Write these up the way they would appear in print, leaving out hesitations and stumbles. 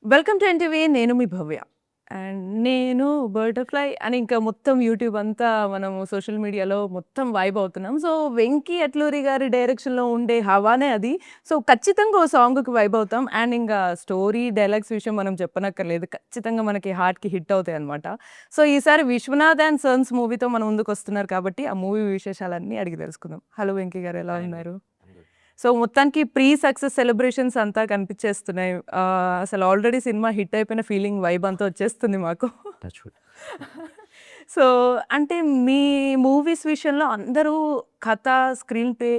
Welcome to NTV. నేను మీ భవ్య. And నేను butterfly అని ఇంకా మొత్తం యూట్యూబ్ అంతా మనము సోషల్ మీడియాలో మొత్తం వైబ్ అవుతున్నాం. సో, 'వెంకీ అట్లూరి' గారి డైరెక్షన్‌లో ఉండే హవానే అది. సో, ఖచ్చితంగా ఓ సాంగ్‌కి వైబ్ అవుతాం. అండ్ ఇంగా స్టోరీ, డైలాగ్స్ విషయం మనం చెప్పనక్కర్లేదు. ఖచ్చితంగా మనకి హార్ట్‌కి హిట్ అవుతాయన్నమాట. సో, ఈసారి 'విశ్వనాథ్ అండ్ సన్స్' మూవీతో మన ముందుకొస్తున్నారు కాబట్టి, ఆ మూవీ విశేషాలన్నీ అడిగి తెలుసుకుందాం. హలో వెంకీ గారు, ఎలా హాయ్ అండి. ఉన్నారు? I'm good. సో, మొత్తానికి ప్రీ సక్సెస్ సెలబ్రేషన్స్ అంతా కనిపిచ్చేస్తున్నాయి. అసలు ఆల్రెడీ సినిమా హిట్ అయిపోయిన ఫీలింగ్ వైబ్ అంతా వచ్చేస్తుంది మాకు. Touch wood. సో, అంటే మీ మూవీస్ విషయంలో అందరూ కథ, స్క్రీన్ ప్లే,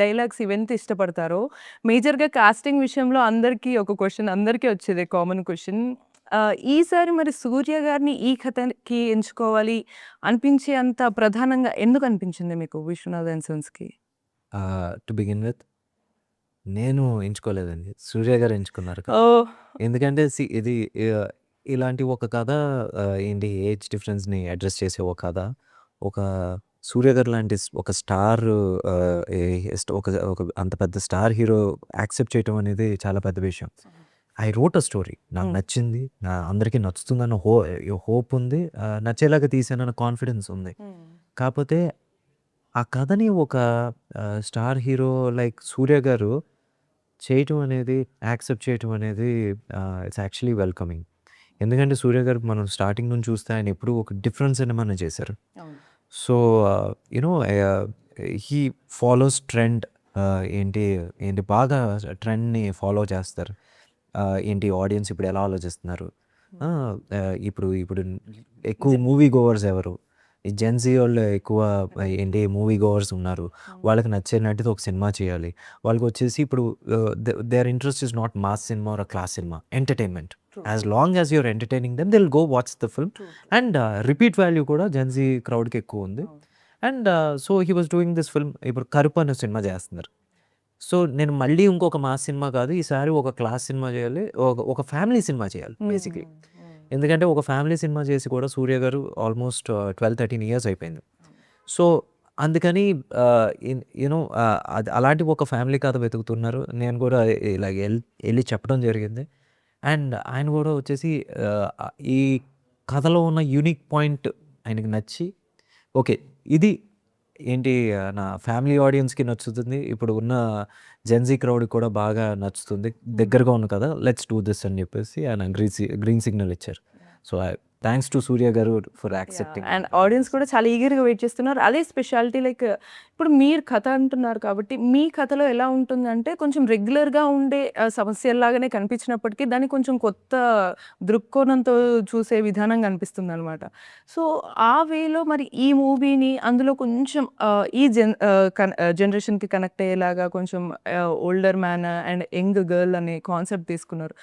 డైలాగ్స్ ఇవెంత ఇష్టపడతారో, మేజర్‌గా కాస్టింగ్ విషయంలో అందరికీ ఒక క్వెషన్ అందరికీ వచ్చేదే కామన్ క్వెషన్. ఈసారి మరి 'సూర్య' గారిని ఈ కథకి ఎంచుకోవాలి అనిపించే అంత ప్రధానంగా ఎందుకు అనిపించింది మీకు 'విశ్వనాథ్ అండ్ సన్స్‌కి'? టు బిగిన్ విత్ నేను ఎంచుకోలేదండి. 'సూర్య' గారు ఎంచుకున్నారు కథ. ఓహ్! ఎందుకంటే ఇది ఆహ్, ఇలాంటి ఒక కథ ఏంటి ఏజ్ డిఫరెన్స్‌ని అడ్రెస్ చేసే ఒక కథ. ఒక 'సూర్య' గారు లాంటి ఒక స్టార్ ఏ ఒక ఒక అంత పెద్ద స్టార్ హీరో యాక్సెప్ట్ చేయటం అనేది చాలా పెద్ద విషయం. I wrote a story. నాకు హ్మ్. నచ్చింది. అందరికీ నచ్చుతుందన్న హోప్ ఉంది. నచ్చేలాగా తీశానన్న కాన్ఫిడెన్స్ ఉంది. హ్మ్. కాపోతే ఆ కథని ఒక స్టార్ హీరో లైక్ 'సూర్య' గారు చేయటం అనేది, యాక్సెప్ట్ చేయటం అనేది ఇట్స్ యాక్చువల్లీ వెల్కమింగ్. ఎందుకంటే 'సూర్య' గారు మనం స్టార్టింగ్ నుంచి చూస్తే ఆయన ఎప్పుడూ ఒక డిఫరెంట్ సినిమానే చేశారు. అవును. So, you know he follows trend. ఏంటి ఏంటి బాగా ట్రెండ్‌ని ఫాలో చేస్తారు. ఏంటి ఆడియన్స్ ఇప్పుడు ఎలా ఆలోచిస్తున్నారు. హ్మ్. ఆ! ఇప్పుడు ఇప్పుడు ఎక్కువ మూవీ గోవర్స్ ఎవరు? ఈ జెన్‌జీ వోళ్ళు ఎక్కువ రైట్. ఏంటి మూవీ గోవర్స్ ఉన్నారు. హ్మ్. వాళ్ళకి నచ్చినట్టుది ఒక సినిమా చేయాలి. వాళ్ళకొచ్చేసి ఇప్పుడు their interest is not mass cinema or class cinema. Entertainment. True. Yes true. Long as you are entertaining them they will go watch the film. True. True. And repeat value కూడా gen Z క్రౌడ్‌కి ఎక్కువుంది. అవును. And so, he was doing this film. ఇప్పుడు 'కరుపు' అనే cinema చేస్తున్నారు. So, నేను మళ్ళీ ఇంకొక మాస్ సినిమా కాదు. ఈసారి ఒక క్లాస్ సినిమా చేయాలి. ఒక ఒక ఫ్యామిలీ సినిమా చేయాలి హ్మ్. బేసిక్‌లీ. హ్మ్. ఎందుకంటే ఒక ఫ్యామిలీ సినిమా చేసి కూడా 'సూర్య' గారు ఆల్మోస్ట్ 12, 13 ఇయర్స్ అయిపోయింది. అవును. సో, అందుకని అది అలాంటి ఒక ఫ్యామిలీ కథ వెతుకుతున్నారు. నేను కూడా ఇలాగ ఎళ్లి చెప్పడం జరిగింది. అండ్ ఆయన కూడా వచ్చేసి ఈ కథలో ఉన్న యూనిక్ పాయింట్ ఆయనకి నచ్చి, ఓకే. ఇది ఏంటి నా ఫ్యామిలీ ఆడియన్స్‌కి నచ్చుతుంది. ఇప్పుడు ఉన్న జెన్‌జీ క్రౌడ్‌కి కూడా బాగా నచ్చుతుంది. హ్మ్. దగ్గరగా ఉంది కదా! లెట్స్ డూ దిస్ అని చెప్పేసి ఆయన గ్రీన్ సిగ్నల్ ఇచ్చారు. యాహ్! సో, థాంక్స్ టు సూర్య గారు for yeah! Accepting and audience this. కూడా చాలా ఈగర్‌గా వెయిట్ చేస్తున్నారు. అదే స్పెషాలిటీ లైక్ ఇప్పుడు మీరు కథ అంటున్నారు కాబట్టి, మీ కథలో ఎలా ఉంటుందంటే కొంచెం రెగ్యులర్‌గా ఉండే సమస్యల్లాగానే కనిపించినప్పటికీ దాన్ని కొంచెం కొత్త దృక్కోణంతో చూసే విధానం కనిపిస్తుందనమాట. సో, ఆ వేలో మరి ఈ మూవీని అందులో కొంచెం జనరేషన్‌కి కనెక్ట్ అయ్యేలాగా కొంచెం older man and young girl అనే కాన్సెప్ట్ తీసుకున్నారు.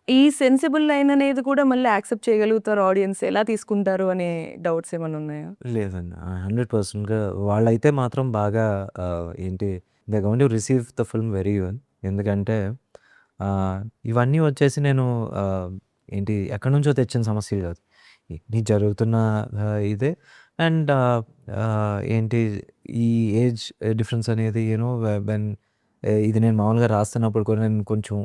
ఈ సెన్సిబుల్ లైన్ అనేది కూడా మళ్ళీ యాక్సెప్ట్ చేయగలుగుతారు ఆడియన్స్. ఎలా తీసుకుంటారు అనే డౌట్స్ ఏమన్నా ఉన్నాయా? లేదండి. 100%గా వాళ్ళైతే మాత్రం బాగా ఏంటి they going to receive the film very well. ఎందుకంటే ఇవన్నీ వచ్చేసి నేను ఆహ్, ఏంటి ఎక్కడి నుంచో తెచ్చిన సమస్యలు కాదు. ఇన్ని జరుగుతున్న ఇదే. అండ్ ఏంటి ఈ ఏజ్ డిఫరెన్స్ అనేది వెన్ ఇది నేను మామూలుగా రాస్తున్నప్పుడు కూడా నేను కొంచెం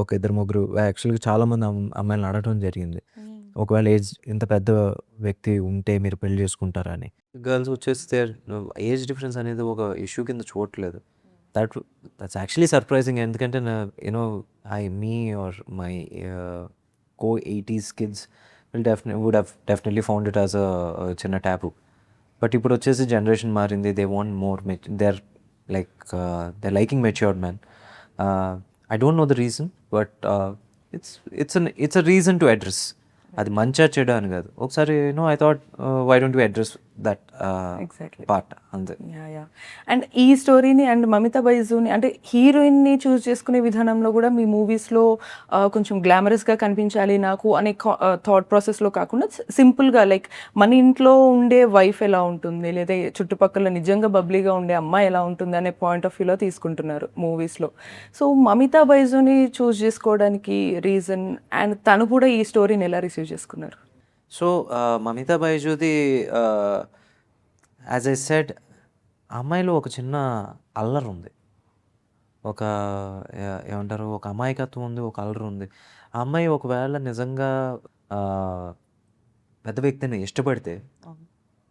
ఒక ఇద్దరు ముగ్గురు యాక్చువల్‌గా చాలామంది అమ్మాయిలని అడగడం జరిగింది. హ్మ్. ఒకవేళ ఇంత పెద్ద వ్యక్తి ఉంటే మీరు పెళ్లి చేసుకుంటారా అని. గర్ల్స్ వచ్చేస్తే ఏజ్ డిఫరెన్స్ అనేది ఒక ఇష్యూ కింద చూడట్లేదు. That that's actually surprising. ఎందుకంటే you know me or my co 80s kids would have definitely found it as చిన్న టాబూ. బట్ ఇప్పుడు వచ్చేసి జనరేషన్ మారింది. They want more they are like they are liking matured man. I don't know the reason. But it's it's a reason to address. అది right. మంచా చెడా అని కాదు. ఒకసారి I thought why don't we address that exactly. Part అంతే. Yeah! Yeah! And ఈ స్టోరీని and 'Mamitha బైజుని' అంటే హీరోయిన్‌ని చూజ్ చేసుకునే విధానంలో గూడా మీ మూవీస్‌లో కొంచెం గ్లామరస్‌గా కనిపించాలి నాకు అనే థాట్ ప్రాసెస్‌లో కాకుండా సింపుల్‌గా లైక్ మన ఇంట్లో ఉండే వైఫ్ ఎలా ఉంటుంది? లేదా చుట్టుపక్కల నిజంగా బబ్లీగా ఉండే అమ్మాయి ఎలా ఉంటుంది? అనే పాయింట్ ఆఫ్ వ్యూలో తీసుకుంటున్నారు మూవీస్‌లో. సో, 'మమిత బైజుని' చూజ్ చేసుకోవడానికి రీజన్ అండ్ తను కూడా ఈ స్టోరీని ఎలా రిసీవ్ చేసుకున్నారు? సో, 'మమితా బైజు'ది యాజ్ ఐ సెడ్ అమ్మాయిలో ఒక చిన్న అల్లరుంది. ఒక ఏమంటారు? ఒక అమాయకత్వం ఉంది. ఒక అల్లరుంది. ఆ అమ్మాయి ఒకవేళ నిజంగా పెద్ద వ్యక్తిని ఇష్టపడితే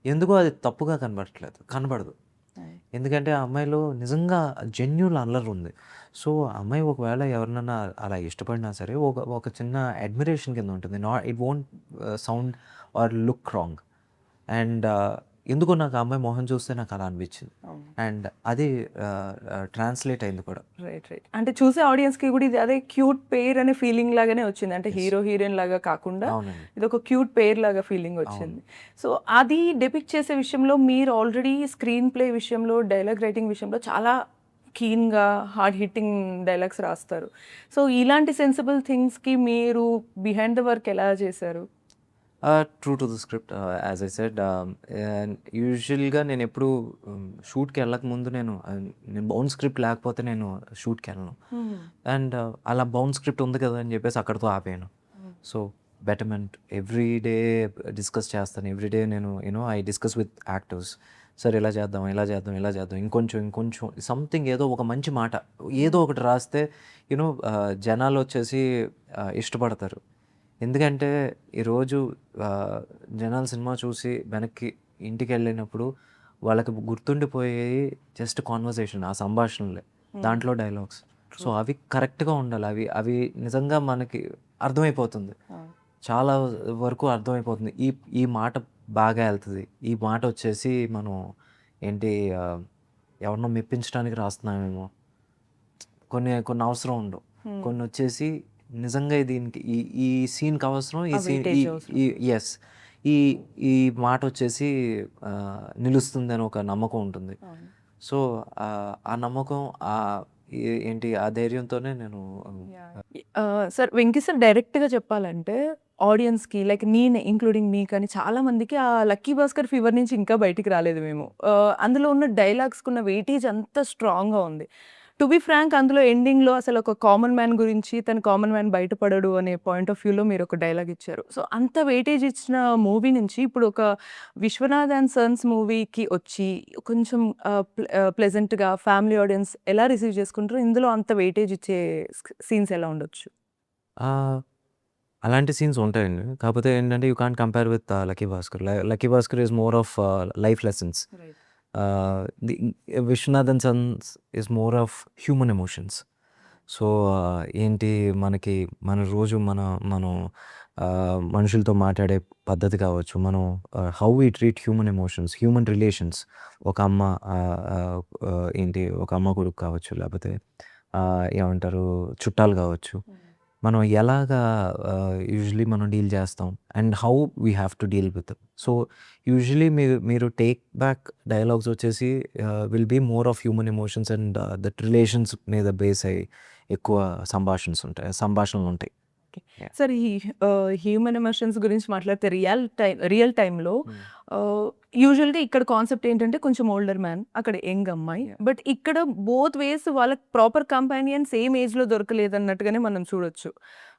ఎందుకో అది తప్పుగా కనబడదు. ఎందుకంటే ఆ అమ్మాయిలో నిజంగా జెన్యూన్ అల్లరి ఉంది. సో, ఆ అమ్మాయి ఒకవేళ ఎవరినన్నా అలా ఇష్టపడినా సరే ఒక ఒక చిన్న అడ్మిరేషన్ కింద ఉంటుంది. It won't sound or look wrong. And ఎందుకో నాకు ఆ అమ్మాయి మొహం చూస్తే నాకు అలా అనిపించింది. అండ్ అది ట్రాన్స్లేట్ అయింది కూడా. రైట్. అంటే చూసే ఆడియన్స్‌కి కూడా ఇది అదే క్యూట్ పెయిర్ అనే ఫీలింగ్ లాగానే వచ్చింది. అంటే హీరో, హీరోయిన్ లాగా కాకుండా అవునండి. ఇదొక క్యూట్ పెయిర్ లాగా ఫీలింగ్ వచ్చింది. సో, అది డెపిక్ట్ చేసే విషయంలో మీరు ఆల్రెడీ స్క్రీన్ ప్లే విషయంలో, డైలాగ్ రైటింగ్ విషయంలో చాలా కీన్‌గా, హార్డ్ హిట్టింగ్ డైలాగ్స్ రాస్తారు. సో, ఇలాంటి సెన్సిబుల్ థింగ్స్‌కి మీరు బిహైండ్ ద వర్క్ ఎలా చేశారు? True to the script as I said యూజువల్గా నేను ఎప్పుడు షూట్కి వెళ్ళకముందు నేను బౌండ్ స్క్రిప్ట్ లేకపోతే నేను షూట్కి వెళ్ళను. అండ్ అలా బౌండ్ స్క్రిప్ట్ ఉంది కదా అని చెప్పేసి అక్కడితో ఆపేయను. So betterment every day discuss చేస్తాను. ఎవ్రీ డే నేను ఐ డిస్కస్ విత్ యాక్టర్స్. సరే ఇలా చేద్దాం, ఇలా చేద్దాం, ఇలా చేద్దాం, ఇంకొంచెం సంథింగ్ ఏదో ఒక మంచి మాట ఏదో ఒకటి రాస్తే జనాలు వచ్చేసి ఇష్టపడతారు. ఎందుకంటే ఈరోజు జనాలు సినిమా చూసి వెనక్కి ఇంటికి వెళ్ళినప్పుడు వాళ్ళకి గుర్తుండిపోయేవి జస్ట్ కాన్వర్సేషన్, ఆ సంభాషణలే, దాంట్లో డైలాగ్స్. సో అవి కరెక్ట్గా ఉండాలి. అవి అవి నిజంగా మనకి అర్థమైపోతుంది, చాలా వరకు అర్థమైపోతుంది. ఈ ఈ మాట బాగా వెళ్తుంది, ఈ మాట వచ్చేసి మనం ఏంటి ఎవరినో మెప్పించడానికి రాస్తున్నామేమో, కొన్ని కొన్ని అవసరం ఉండవు, కొన్ని వచ్చేసి నిజంగా దీనికి ఈ ఈ సీన్కి అవసరం, ఈ సీన్ ఎస్ ఈ ఈ మాట వచ్చేసి నిలుస్తుంది అని ఒక నమ్మకం ఉంటుంది. సో ఆ నమ్మకం ఏంటి ఆ ధైర్యంతోనే నేను సార్ వెంకీ సార్ డైరెక్ట్‌గా చెప్పాలంటే ఆడియన్స్‌కి లైక్ నేనే ఇంక్లూడింగ్ మీ కానీ చాలా మందికి ఆ 'లక్కీ భాస్కర్' ఫీవర్ నుంచి ఇంకా బయటికి రాలేదు మేము. అందులో ఉన్న డైలాగ్స్‌కున్న వెయిటేజ్ అంత స్ట్రాంగ్‌గా ఉంది. టు బీ ఫ్రాంక్ అందులో ఎండింగ్‌లో అసలు ఒక కామన్ మ్యాన్ గురించి తను కామన్ మ్యాన్ బయటపడడు అనే పాయింట్ ఆఫ్ వ్యూలో మీరు ఒక డైలాగ్ ఇచ్చారు. సో, అంత వెయిటేజ్ ఇచ్చిన మూవీ నుంచి ఇప్పుడు ఒక 'విశ్వనాథ్ అండ్ సన్స్' మూవీకి వచ్చి కొంచెం ప్లెజెంట్‌గా ఫ్యామిలీ ఆడియన్స్ ఎలా రిసీవ్ చేసుకుంటారు? ఇందులో అంత వెయిటేజ్ ఇచ్చే సీన్స్ ఎలా ఉండొచ్చు? ఆ, అలాంటి సీన్స్ ఉంటాయండి. కాకపోతే ఏంటంటే you can't compare with 'Lucky Bhaskar'. 'Lucky Bhaskar' is more of life lessons. The 'Vishwanath and Sons' is more of human emotions. So ఏంటి మనకి మన రోజు మనం మనుషులతో మాట్లాడే పద్ధతి కావచ్చు, మనం how we treat human emotions, human relations. ఒక అమ్మ ఏంటి ఒక అమ్మ కొడుకు కావచ్చు, లేకపోతే ఏమంటారు చుట్టాలు కావచ్చు, మనం ఎలాగా యూజువలీ మనం డీల్ చేస్తాం and how we have to deal with. So usually మీరు టేక్ బ్యాక్ డైలాగ్స్ వచ్చేసి will be more of human emotions and that relations మీద బేస్ అయ్యి ఎక్కువ సంభాషణలు ఉంటాయి. సార్ ఈ హ్యూమన్ ఎమోషన్స్ గురించి మాట్లాడితే రియల్ టైమ్‌లో యూజువల్‌గా ఇక్కడ కాన్సెప్ట్ ఏంటంటే కొంచెం ఓల్డర్ మ్యాన్, అక్కడ యంగ్ అమ్మాయి. బట్ ఇక్కడ బోత్ వేస్ వాళ్ళకి ప్రాపర్ కంపానియన్ సేమ్ ఏజ్‌లో దొరకలేదన్నట్టుగానే మనం చూడొచ్చు.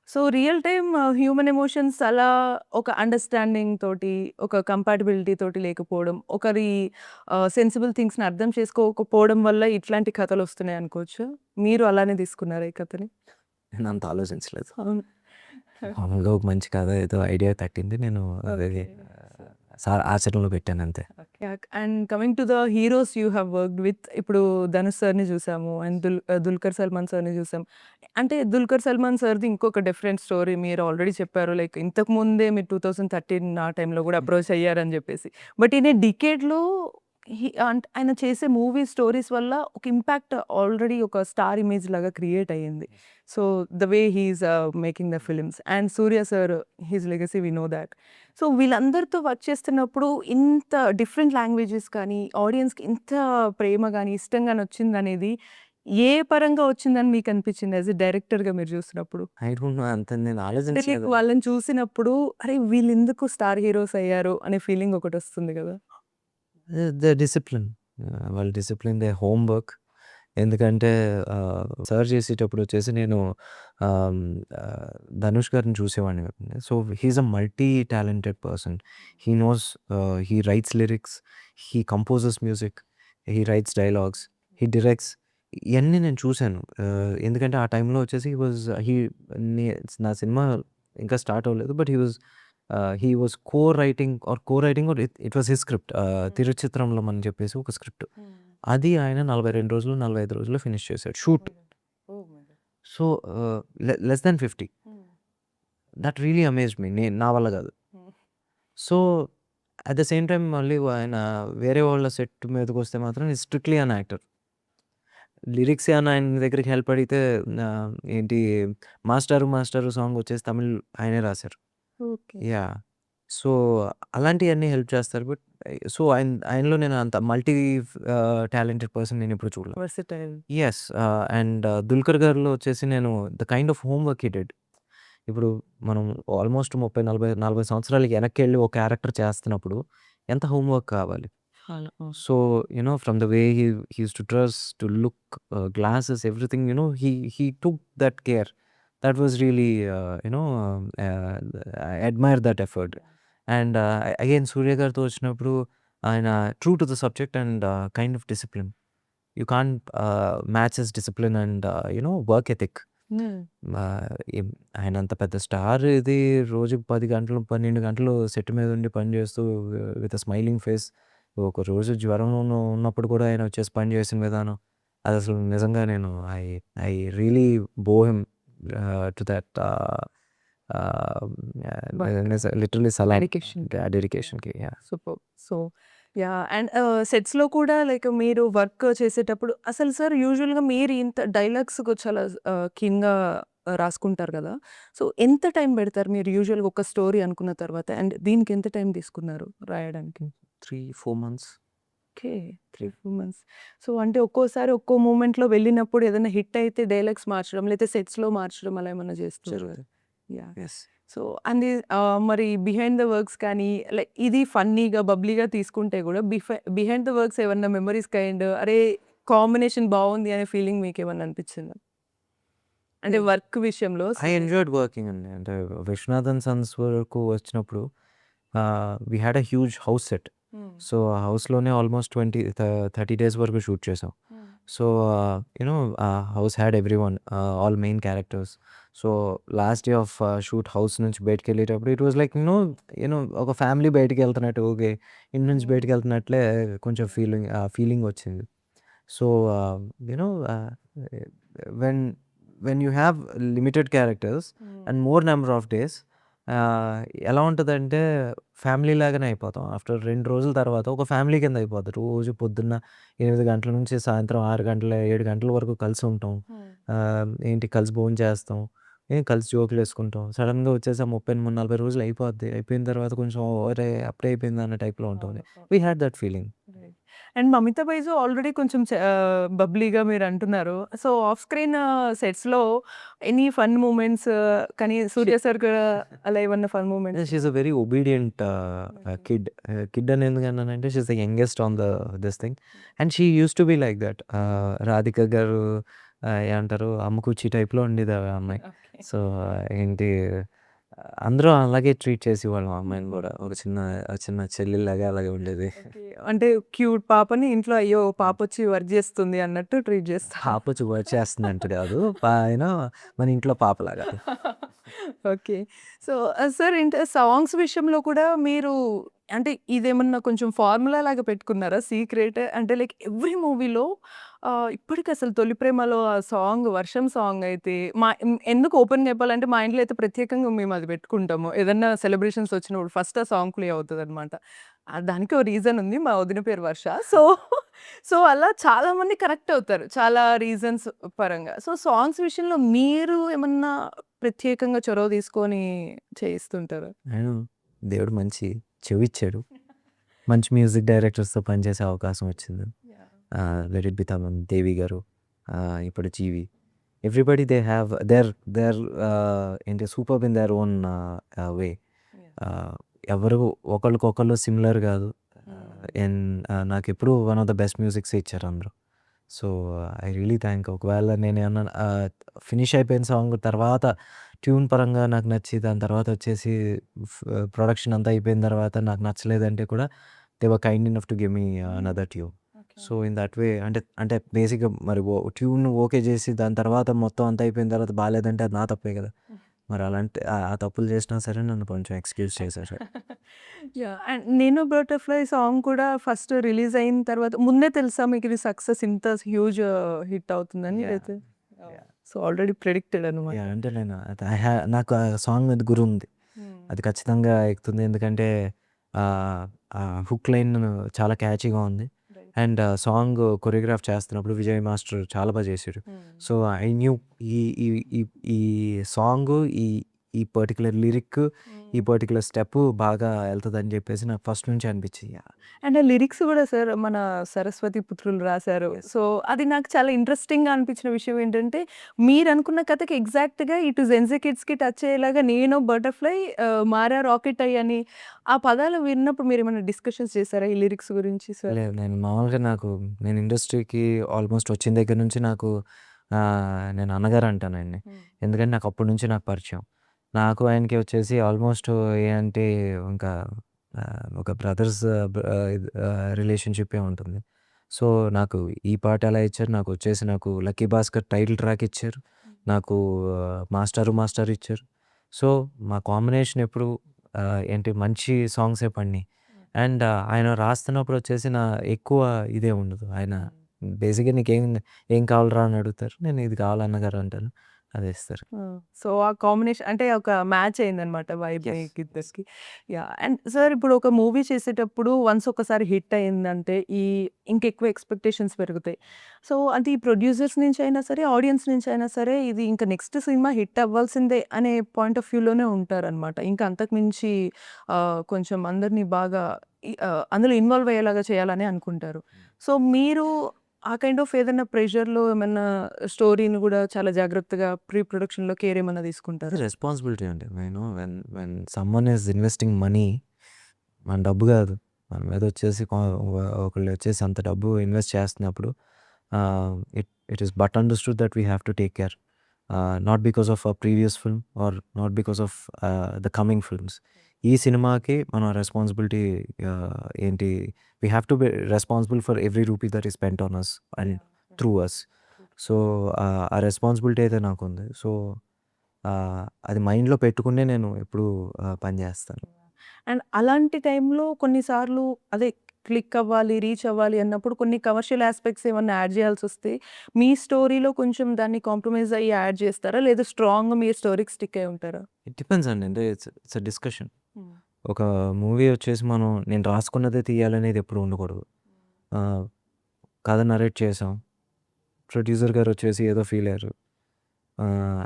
So, real time human emotions అలా ఒక అండర్‌స్టాండింగ్ తోటి, ఒక కంపాటిబిలిటీ తోటి లేకపోవడం, ఒకరి సెన్సిబుల్ థింగ్స్‌ని అర్థం చేసుకోకపోవడం వల్ల ఇట్లాంటి కథలొస్తున్నాయి అనుకోవచ్చా? మీరు అలానే తీసుకున్నారా ఈ కథని? నేను అంత ఆలోచించలేదు. అవును. మామూలుగా ఒక మంచి కథ ఏదో ఐడియా తట్టింది, నేను అది ఆచరణలో పెట్టాను అంతే. And coming to the heroes you have worked with, ఇప్పుడు ధనుష్ సార్‌ని చూసాము అండ్ దుల్కర్ సల్మాన్ సార్‌ని చూసాం. అంటే దుల్కర్ సల్మాన్ సార్‌ది ఇంకొక డిఫరెంట్ స్టోరీ మీరు ఆల్రెడీ చెప్పారు. లైక్ ఇంతకు ముందే మీరు 2013 ఆ టైంలో కూడా అప్రోచ్ అయ్యారని చెప్పేసి. బట్ ఇన్ ఏ డికేడ్‌లో అంటే ఆయన చేసే మూవీ స్టోరీస్ వల్ల ఒక ఇంపాక్ట్ ఆల్రెడీ ఒక స్టార్ ఇమేజ్ లాగా క్రియేట్ అయ్యింది. So, the way he is making the films and Surya sir his legacy we know that. సో, వీళ్ళందరితో వర్క్ చేస్తున్నప్పుడు ఇంత డిఫరెంట్ లాంగ్వేజెస్ కానీ, ఆడియన్స్‌కి ఇంత ప్రేమ గాని, ఇష్టం గాని వచ్చిందనేది ఏ పరంగా వచ్చిందని మీకు అనిపించింది యాస్ ఎ డైరెక్టర్‌గా మీరు చూసినప్పుడు? ఐ డోంట్ నో, అంత నేను అంటే ఆలోచించలేదు. లైక్ వాళ్ళని చూసినప్పుడు అరే! వీళ్ళెందుకు స్టార్ హీరోస్ అయ్యారు అనే ఫీలింగ్ ఒకటొస్తుంది గదా! ద డిసిప్లిన్, వాళ్ళ డిసిప్లిన్, దే హోమ్ వర్క్. ఎందుకంటే సర్చ్ చేసేటప్పుడు వచ్చేసి నేను ధనుష్ గారిని చూసేవాడిని. So he is a multi talented person. He knows, he writes lyrics, he composes music, he writes dialogues, he directs. ఇయన్నీ నేను చూసాను. ఎందుకంటే ఆ టైంలో వచ్చేసి హీ నే నా సినిమా ఇంకా స్టార్ట్ అవ్వలేదు. But he was co writing or it was his script. 'తిరుచిత్రంలో' అని చెప్పేసి ఒక స్క్రిప్ట్. అది ఆయన 42 రోజులు, 45 రోజుల్లో ఫినిష్ చేశాడు shoot. So, less than 50. That really amazed me. నా వల్ల కాదు. So, at the same time మళ్ళీ ఆయన వేరే వాళ్ళ సెట్ మీదకొస్తే మాత్రం is strictly an actor. Lyrics ఏమన్నా ఆయన దగ్గరికి హెల్ప్ అడిగితే ఏంటి 'మాస్టారు మాస్టారు' సాంగ్ వచ్చేసి తమిళ్ ఆయనే రాశారు. ఓకే. యాహ్! సో, అలాంటియన్నీ హెల్ప్ చేస్తారు. బట్ సో, ఆయనలో నేను అంత టాలెంటెడ్ పర్సన్ నేనెప్పుడు చూడలే. వర్సటైల్. యెస్. అండ్ 'దుల్కర్' గారిలో వచ్చేసి నేను the kind of home work he did. ఇప్పుడు మనం ఆల్మోస్ట్ 30, 40 సంవత్సరాలకి వెనక్కెళ్ళి ఒక క్యారెక్టర్ చేస్తున్నప్పుడు ఎంత హోమ్ వర్క్ కావాలి. చాలా. So, from the way he used to dress, to look, glasses, everything, he took that care. That was really, I admire that effort. And again, Surya గారితో వచ్చినప్పుడు ఆయన true to the subject and kind of discipline. You can't match his discipline and, work ethic. ఆయన అంత పెద్ద star ఇది రోజుకి 10 గంటలు, 12 గంటలు సెట్ మీద ఉండి పని చేస్తూ విత్ స్మైలింగ్ ఫేస్. ఒకరోజు జ్వరం ఉన్నప్పుడు కూడా ఆయన వచ్చేసి పని చేసిన విధానం అది అసలు నిజంగా నేను I I really bow him to that literally సలాం డెడికేషన్. డెడికేషన్కి. సూపర్. So yeah! అండ్ సెట్స్‌లో కూడా లైక్ మీరు వర్క్ చేసేటప్పుడు అసలు సార్ యూజువల్‌గా మీరు ఇంత డైలాగ్స్‌కి చాలా కీన్‌గా రాసుకుంటారు కదా! సో ఎంత టైం పెడతారు మీరు యూజువల్‌గా ఒక స్టోరీ అనుకున్న తర్వాత? అండ్ దీనికి ఎంత టైం తీసుకున్నారు రాయడానికి? 3-4 months. ఓకే. 3, 4 మంత్స్. సో అంటే ఒక్కోసారి ఒక్కో మూమెంట్‌లో వెళ్ళినప్పుడు ఏదైనా హిట్ అయితే డైలాగ్స్ మార్చడం, లేతే సెట్స్‌లో మార్చడం అలా ఏమన్నా చేస్తుంటారా? జరుగుతుంది. యాహ్! ఎస్. సో అండ్ మరి బిహైండ్ ద వర్క్స్ కానీ లైక్ ఇది ఫన్నీగా, బబ్లీగా తీసుకుంటే గూడా బిహైండ్ ద వర్క్స్ ఏమన్నా మెమోరీస్ అరే! కాంబినేషన్ బావుంది అనే ఫీలింగ్ మీకేమన్నా అనిపిచ్చిందా? అంటే వర్క్ విషయంలో ఐ ఎంజాయ్డ్ వర్కింగ్ అండి. అంటే 'విశ్వనాథ్ అండ్ సన్స్' వరకు వచ్చినప్పుడు we had a huge house set. So, ఆ హౌస్‌లోనే ఆల్మోస్ట్ 30 డేస్ వరకు షూట్ చేసాం. So, house had everyone, all main characters. So, last day of shoot house నుంచి బయటికెళ్ళేటప్పుడు ఇట్ వాస్ లైక్ ఒక ఫ్యామిలీ బయటికెళ్తున్నట్టు, ఓకే, ఇంటి నుంచి బయటికెళ్తున్నట్లే కొంచెం ఫీలింగ్ వచ్చింది. So, you know when when you have limited characters and more number of days, ఎలా ఉంటదంటే ఫ్యామిలీ లాగానే అయిపోతాం. ఆఫ్టర్ 2 రోజుల తర్వాత ఒక ఫ్యామిలీ కింద అయిపోద్ది. రోజు పొద్దున్న 8 గంటల నుంచి సాయంత్రం 6 గంటల, 7 గంటల వరకు కలిసి ఉంటాం. కలిసి భోంచేస్తాం. కలిసి జోకులేసుకుంటాం. సడెన్‌గా వచ్చేసి ఆ 30, 40 రోజులు అయిపోద్ది. అయిపోయిన తర్వాత కొంచెం అరే! అప్పుడే అయిపోయిందా అన్న టైప్‌లో ఉంటుంది. We had that feeling. Right. And 'Mamitha Baiju' already కొంచెం బబ్లీగా మీరంటున్నారు. సో, ఆఫ్ స్క్రీన్ సెట్స్‌లో ఎనీ ఫన్ మూమెంట్స్ కానీ సూర్య సార్ కూడా అలా ఏమన్నా fun moments? She is a very obedient kid. Kid అని ఎందుకన్నానంటే she is the youngest on this thing. And she used to be like that. Radhika గారు ఏమంటారు, అమ్మకుచ్చి టైప్‌లో ఉండేది ఆ అమ్మాయి. ఓకే. సో, ఏంటి అందరూ అలాగే ట్రీట్ చేసేవాళ్ళం ఆ అమ్మాయిని కూడా. ఒక చిన్న చెల్లిలాగా అలాగే ఉండేది. ఓకే. అంటే క్యూట్ పాపని ఇంట్లో అయ్యో! పాపొచ్చి వర్క్ చేస్తుంది అన్నట్టు ట్రీట్ చేస్తారు. పాపొచ్చి వర్క్ చేస్తుందంట కాదు. మన ఇంట్లో పాపలాగా. ఓకే. సో, సార్ ఏంటి సాంగ్స్ విషయంలో కూడా మీరు అంటే ఇదేమన్నా కొంచెం ఫార్ములా లాగా పెట్టుకున్నారా సీక్రెట్? అంటే లైక్ ఎవ్రీ మూవీలో ఇప్పటికి అసలు 'తొలి ప్రేమలో' ఆ సాంగ్ 'వర్షం' సాంగ్ అయితే ఎందుకు ఓపెన్‌గా చెప్పాలంటే మా ఇంట్లో అయితే ప్రత్యేకంగా మేము అది పెట్టుకుంటాము. ఏదన్నా సెలబ్రేషన్స్ వచ్చినప్పుడు ఫస్ట్ ఆ సాంగ్ ప్లే అవుతదనమాట. దానికి ఓ రీజన్ ఉంది. మా వదిన పేరు వర్ష. సో, సో అలా చాలామంది కనెక్ట్ అవుతారు. చాలా రీజన్స్ పరంగా. సో, సాంగ్స్ విషయంలో మీరు ఏమన్నా ప్రత్యేకంగా చొరవ తీసుకొని చేయిస్తుంటారా? నేను దేవుడు మంచి చెవిచ్చాడు. మంచి మ్యూజిక్ డైరెక్టర్స్‌తో పనిచేసే అవకాశం వచ్చింది. Let it be Thaman, Devi గారు, ఇప్పుడు GV. Everybody they have their superb in their own way. ఎవరు ఒకళ్ళకొకళ్ళు సిమిలర్ కాదు. నాకెప్పుడు one of the best musics ఇచ్చారు అందరూ. So, I really thank. ఒకవేళ నేనేమన్నా ఫినిష్ అయిపోయిన సాంగ్ తర్వాత ట్యూన్ పరంగా నాకు నచ్చి, దాని తర్వాత వచ్చేసి ప్రొడక్షన్ అంతా అయిపోయిన తర్వాత నాకు నచ్చలేదంటే కూడా they were kind enough to give me another tune. Okay. So in that way అంటే బేసిక్గా మరి ట్యూన్ ఓకే చేసి దాని తర్వాత మొత్తం అంతా అయిపోయిన తర్వాత బాగాలేదంటే అది నా తప్పే కదా. మరి అలాంటి ఆ తప్పులు చేసినా సరే నన్ను కొంచెం ఎక్స్క్యూజ్ చేశారు. యాహ్! అండ్ 'నేను బటర్‌ఫ్లై' సాంగ్ కూడా ఫస్ట్ రిలీజ్ అయిన తర్వాత ముందే తెలుసా మీకు ఇది సక్సెస్ ఇంత హ్యూజ్ హిట్ అవుతుందని? Yeah. లేతే Yeah. సో ఆల్రెడీ ప్రెడిక్టెడ్ అనమాట. అంటే నేను నాకు ఆ సాంగ్ మీద గురి ఉంది. అది ఖచ్చితంగా ఎక్కుతుంది. ఎందుకంటే ఆ హుక్ లైన్ చాలా క్యాచీగా ఉంది. అండ్ సాంగ్ కొరియోగ్రాఫ్ చేస్తున్నప్పుడు విజయ్ మాస్టర్ చాలా బాగా చేశాడు. సో ఐ న్యూ ఈ ఈ ఈ ఈ సాంగు, ఈ ఈ పర్టిక్యులర్ లిరిక్, ఈ పర్టిక్యులర్ స్టెప్ బాగా వెళ్తుందని చెప్పేసి నాకు ఫస్ట్ నుంచి అనిపించింది. అండ్ ఆ లిరిక్స్ కూడా సార్ మన సరస్వతి పుత్రులు రాశారు. సో అది నాకు చాలా ఇంట్రెస్టింగ్‌గా అనిపించిన విషయం ఏంటంటే, మీరు అనుకున్న కథకి ఎగ్జాక్ట్‌గా ఇటు జెన్‌జీ కిడ్స్‌కి టచ్ అయ్యేలాగా 'నేను బటర్‌ఫ్లై' 'మారా రాకెట్ ఐ' అని ఆ పదాలు విన్నప్పుడు మీరేమైనా డిస్కషన్స్ చేసారా ఈ లిరిక్స్ గురించి సార్? లేదు. నేను మామూలుగా నేను ఇండస్ట్రీకి ఆల్మోస్ట్ వచ్చిన దగ్గర నుంచి నేను అన్నగారు అంటాను ఆయన్ని. ఎందుకంటే నాకు అప్పటి నుంచి నాకు పరిచయం. నాకు ఆయనకి వచ్చేసి ఆల్మోస్ట్ ఏంటి ఇంకా ఒక బ్రదర్స్ రిలేషన్‌షిప్పే ఉంటుంది. సో, నాకు ఈ పాట ఎలా ఇచ్చారు, నాకు 'లక్కీ భాస్కర్' టైటిల్ ట్రాక్ ఇచ్చారు. నాకు 'మాస్టారు మాస్టర్' ఇచ్చారు. సో, మా కాంబినేషన్ ఎప్పుడు ఏంటి మంచి సాంగ్సే పడినాయి. అండ్ ఆయన రాస్తున్నప్పుడు వచ్చేసి ఎక్కువ ఇదే ఉండదు. ఆయన బేసిక్‌గా ఏం కావాలిరా అని అడుగుతారు. నేను ఇది కావాలి అన్నగారు అంటాను. అదే ఇస్తారు. సో, ఆ కాంబినేషన్ అంటే ఒక మ్యాచ్ అయిందనమాట వైబ్ యెస్. మీకిద్దరికి. యాహ్! అండ్ సార్ ఇప్పుడు ఒక మూవీ చేసేటప్పుడు వన్స్ ఒకసారి హిట్ అయిందంటే ఇంకెక్కువ ఎక్స్‌పెక్టేషన్స్ పెరుగుతాయి. సో, అంటే ఈ ప్రొడ్యూసర్స్ నుంచి అయినా సరే, ఆడియన్స్ నుంచి అయినా సరే ఇది ఇంకా నెక్స్ట్ సినిమా హిట్ అవ్వాల్సిందే అనే పాయింట్ ఆఫ్ వ్యూలోనే ఉంటారనమాట. ఇంకా అంతకు మించి కొంచెం అందరిని బాగా అందులో ఇన్వాల్వ్ అయ్యేలాగా చేయాలని అనుకుంటారు. సో, మీరు ఆ కైండ్ ఆఫ్ ఏదైనా ప్రెషర్‌లో ఏమన్నా స్టోరీని గూడా చాలా జాగ్రత్తగా ప్రీ ప్రొడక్షన్‌లో కేర్ ఏమన్నా అది తీసుకుంటారా? రెస్పాన్సిబిలిటీ అండి. When someone is investing money, మన డబ్బు కాదు. మన మీద వచ్చేసి ఒకళ్ళు వచ్చేసి అంత డబ్బు ఇన్వెస్ట్ చేస్తున్నప్పుడు it is but understood that we have to take care. Not because of a previous film or not because of the coming films. ఈ సినిమాకి మన రెస్పాన్సిబిలిటీ ఏంటి, we have to be responsible for every rupee that is spent on us and through us. So, ఆ responsibility అయితే నాకుంది. So, అది మైండ్‌లో పెట్టుకునే నేను ఎప్పుడూ పని చేస్తాను. అండ్ అలాంటి టైంలో కొన్నిసార్లు అదే క్లిక్ అవ్వాలి, రీచ్ అవ్వాలి అన్నప్పుడు కొన్ని కమర్షియల్ యాస్పెక్ట్స్ ఏమన్నా యాడ్ చేయాల్సొస్తే, మీ స్టోరీలో కొంచెం దాన్ని కాంప్రమైజ్ అయ్యి యాడ్ చేస్తారా? లేదా స్ట్రాంగ్‌గా మీ స్టోరీకి స్టిక్ అయ్యి ఉంటారా? ఇట్ డిపెండ్స్ అండి. అంటే ఇట్స్ ఎ డిస్కషన్. ఒక మూవీ వచ్చేసి నేను రాసుకున్నదే తీయాలనేది ఎప్పుడు ఉండకూడదు. ఆహ్, కథ నరేట్ చేసాం. ప్రొడ్యూసర్ గారు వచ్చేసి ఏదో ఫీల్ అయ్యారు.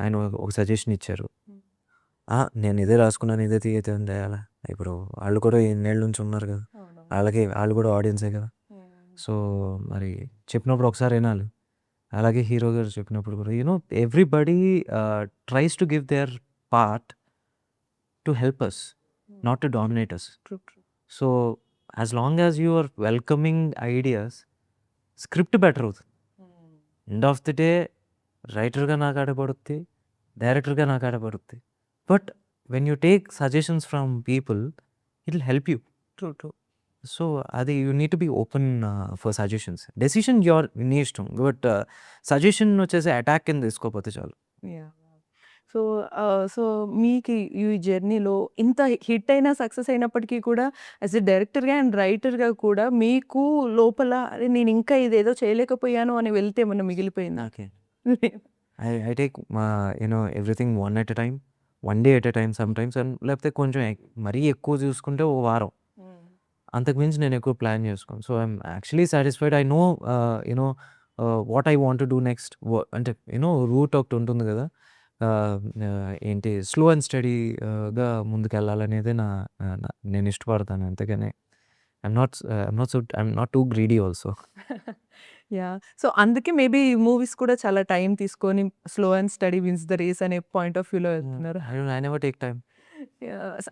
ఆయన ఒక సజెషన్ ఇచ్చారు. నేను ఇదే రాసుకున్నాను, ఇదే తీయాలా? ఇప్పుడు వాళ్ళు కూడా ఇన్నేళ్ల నుంచి ఉన్నారు కదా! వాళ్ళు కూడా ఆడియన్సే కదా! సో, మరి చెప్పినప్పుడు ఒకసారి వినాలి. అలాగే హీరో గారు చెప్పినప్పుడు కూడా everybody tries to give their part to help us, not to dominate us. True. True. So, as long as you are welcoming ideas, script better అవుతుంది. ఎండ్ ఆఫ్ ది డే రైటర్‌గా నాకు ఆడ పడుద్ది. డైరెక్టర్‌గా నాకు ఆడ పడుద్ది. But when you take suggestions from people, it will help you. True. True. So, అది you need to be open for suggestions. Decision నీ ఇష్టం. బట్ సజెషన్ వచ్చేసి అటాక్ కింద తీసుకోకపోతే చాలు. యాహ్! సో, సో మీకు ఈ జర్నీలో ఇంత హిట్ అయినా, సక్సెస్ అయినప్పటికీ కూడా యాస్ ఎ డైరెక్టర్‌గా అండ్ రైటర్‌గా కూడా మీకు లోపల అరే! నేను ఇంకా ఇదేదో చేయలేకపోయాను అని వెళ్తే ఏమన్నా మిగిలిపోయిందా? Okay. I take everything one at a time, one day at a time sometimes, and లేకపోతే కొంచెం మరీ ఎక్కువ చూసుకుంటే ఓ వారం. అంతకు మించి నేను ఎక్కువ ప్లాన్ చేసుకోను. So, I'm actually satisfied. I know what I want to do next. అంటే రూట్ ఒకటి ఉంటుంది కదా! ఏంటి స్లో అండ్ స్టడీగా ముందుకెళ్ళాలనేదే నేను ఇష్టపడతాను. అంతేగాని I'm not too greedy also. Yeah! So, అందుకే మేబీ మూవీస్ కూడా చాలా టైమ్ తీసుకొని slow and steady wins the race అనే పాయింట్ ఆఫ్ వ్యూలో వెళ్తున్నారా? I never take time.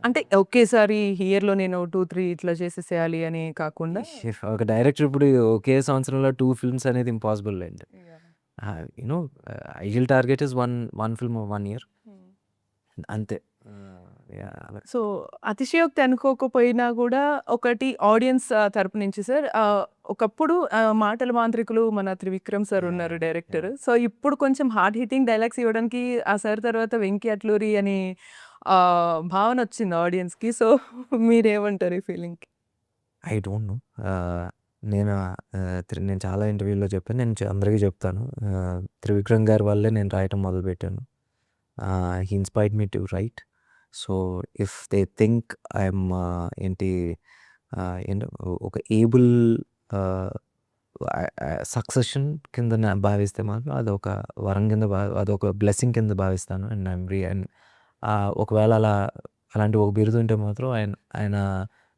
అంటే ఒకేసారి ఇయర్‌లో నేను 2, 3 ఇట్లా చేసేసేయాలి అని కాకుండా ఒక డైరెక్టర్ ఇప్పుడు ఒకే సంవత్సరంలో 2 ఫిల్మ్స్ అనేది ఇంపాసిబుల్ లేండి. You know ideal target is one film 1 year అంతే. యాహ్! సో, అతిశయోక్తి అనుకోకపోయినా గూడా ఒకటి ఆడియన్స్ తరపు నుంచి సార్ ఒకప్పుడు మాటల మాంత్రికులు మన త్రివిక్రమ్ సార్ ఉన్నారు డైరెక్టర్. సో, ఇప్పుడు కొంచెం హార్డ్ హిట్టింగ్ డైలాగ్స్ ఇవ్వడానికి ఆ సార్ తర్వాత 'వెంకి అట్లూరి' అని భావనొచ్చింది ఆడియన్స్‌కి. సో, మీరేమంటారు ఈ ఫీలింగ్‌కి? I don't no. నేను నేను చాలా ఇంటర్వ్యూలో చెప్పాను. నేను అందరికీ చెప్తాను. త్రివిక్రమ్ గారి వల్లే నేను రాయటం మొదలుపెట్టాను. He inspired me to right. So, if they think I'm ఏంటి ఏంటో ఒక ఏబుల్ ఆహ్, సక్సెషన్ కింద భావిస్తే మాత్రం అదొక వరం కింద అదొక బ్లెస్సింగ్ కింద భావిస్తాను. అండ్ అండ్ ఒకవేళ అలాంటి ఒక బిరుదుంటే మాత్రం ఆయన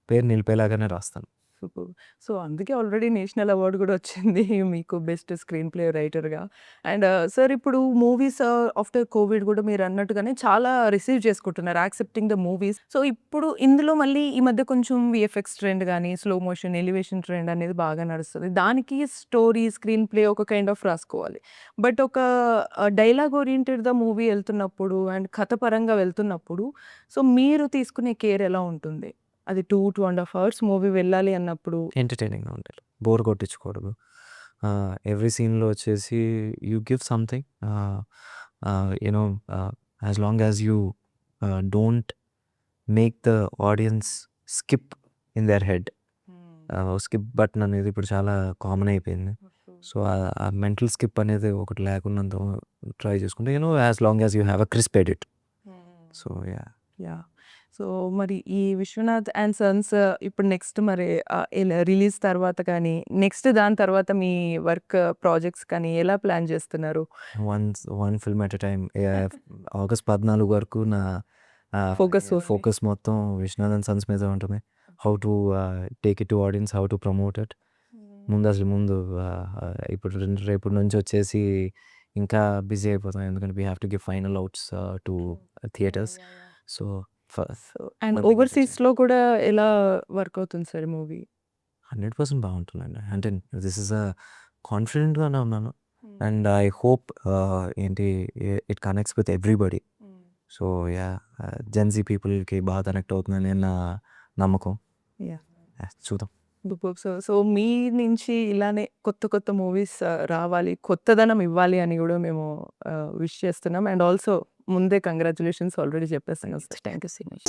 పేరు నిలిపేలాగానే రాస్తాను. సూపర్. సో, అందుకే ఆల్రెడీ నేషనల్ అవార్డ్ గూడా వచ్చింది మీకు బెస్ట్ స్క్రీన్ ప్లే రైటర్‌గా. అండ్ సార్ ఇప్పుడు మూవీస్ ఆఫ్టర్ కోవిడ్ గూడా మీరన్నట్టుగానే చాలా రిసీవ్ చేసుకుంటున్నారు. Accepting the movies. సో, ఇప్పుడు ఇందులో మళ్ళీ ఈ మధ్య కొంచెం వీఎఫ్ఎక్స్ ట్రెండ్ గాని, స్లో మోషన్, ఎలివేషన్ ట్రెండ్ అనేది బాగా నడుస్తది. దానికి స్టోరీ, స్క్రీన్ ప్లే ఒక కైండ్ ఆఫ్ రాసుకోవాలి. బట్ ఒక డైలాగ్ ఓరియెంటెడ్‌గా మూవీ ఎళ్తున్నప్పుడు అండ్ కథ పరంగా వెళ్తున్నప్పుడు సో, మీరు తీసుకునే కేర్ ఎలా ఉంటుంది? అది 2, 2½ అవర్స్ మూవీ వెళ్ళాలి అన్నప్పుడు ఎంటర్‌టైనింగ్‌గా ఉండాలి. బోర్ కొట్టించకూడదు. ఎవ్రీ సీన్‌లో వచ్చేసి you give something. You know as long as you don't make the audience skip in their head. Skip button అనేది ఇప్పుడు చాలా కామన్ అయిపోయింది. సో, ఆ మెంటల్ స్కిప్ అనేది ఒకటి లేకున్నంత ట్రై చేసుకుంటే as long as you have a crisp edit. So, yeah! Yeah! So, మరి ఈ 'విశ్వనాథ్ అండ్ సన్స్' ఇప్పుడు నెక్స్ట్ మరి ఇలా రిలీజ్ తర్వాత కానీ, నెక్స్ట్ దాని తర్వాత మీ వర్క్ ప్రాజెక్ట్స్ కానీ ఎలా ప్లాన్ చేస్తున్నారు? One film at a time. August 14 వరకు నా ఫోకస్ ఫోకస్ మొత్తం 'విశ్వనాథ్ అండ్ సన్స్' మీదే ఉంటుంది. How to take it to audience, how to promote it. ముందు ఇప్పుడు రేపటి నుంచి వచ్చేసి ఇంకా బిజీ అయిపోతాం. ఎందుకంటే we have to give final outs to theatres. So, and మరి ఓవర్‌సీస్‌లో కూడా ఎలా వర్క్ అవుతుంది సార్ మూవీ? 100% బాగుంటుందండి. అంటే దిస్ ఈస్ కాన్ఫిడెంట్‌గానే ఉన్నాను. అండ్ ఐ హోప్ ఏంటి it connects with everybody. So, yeah! Gen Z పీపుల్‌కి బాగా కనెక్ట్ అవుతుందని నా నమ్మకం. యాహ్! చూద్దాం. సూపర్. సో, మీ నుంచి ఇలానే కొత్త కొత్త మూవీస్ రావాలి, కొత్తదనం ఇవ్వాలి అని గూడా మేము విష్ చేస్తున్నాం. అండ్ ఆల్సో ముందే కంగ్రాచ్యులేషన్స్ ఆల్రెడీ చెప్పేసాను. Thank you so much.